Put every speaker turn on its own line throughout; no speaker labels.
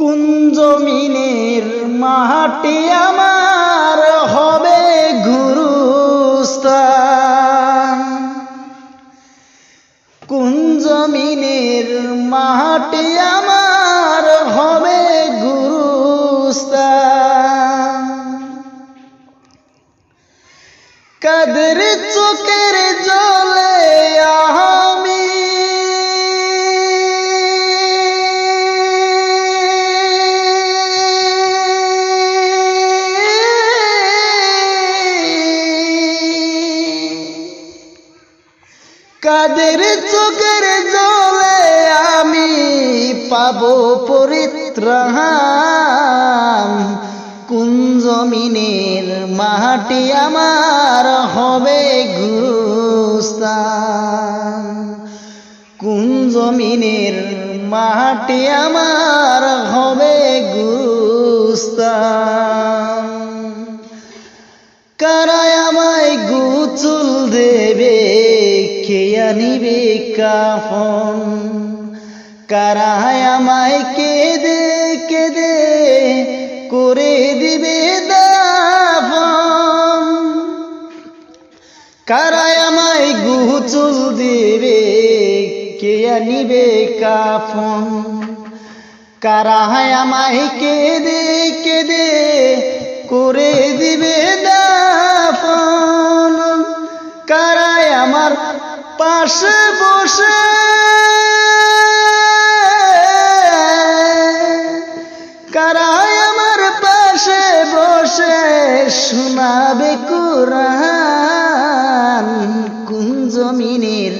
কোন জমিনের মাটি আমার হবে গুরুস্থান, কোন জমিনের মাটি আমার হবে গুরুস্থান। কাদের চোখের জলে আমি কাদের চোখের জলে আমি পাবো পরিত্রাণ, কোন জমিনের মাটি আমার হবে গুরুস্থান, কোন জমিনের মাটি আমার হবে গুরুস্থান। কারায় আমায় গোসল দেবে, কে আনিবে কাফন, কারায় আমায় কেঁদে কেঁদে করে দিবে দাফন। কারায় আমায় গোসল দেবে, কে আনিবে কাফন, কারায় আমায় কেঁদে কেঁদে করে দিবে দাফন। কারায় আমার পাশে বসে কারায় আমার পাশে বসে শোনাবে কুরআন, কোন জমিনের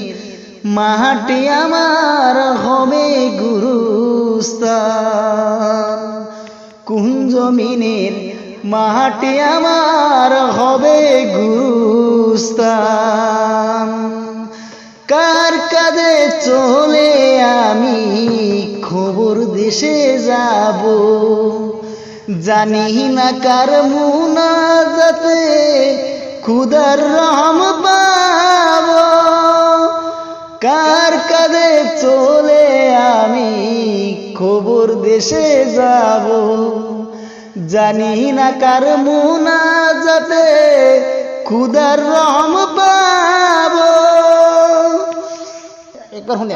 মাটি আমার হবে গুরুস্থান, কোন জমিনের মাটি আমার হবে গুরুস্থান। কার কাঁধে চলে আমি খবর দেশে যাব, জানি না কার মুনাজাতে খুদার রহম পাব। কার কাঁধে চলে আমি খবর দেশে যাব, জানি না কার মুনাজাতে খুদার রহম পাব। একবার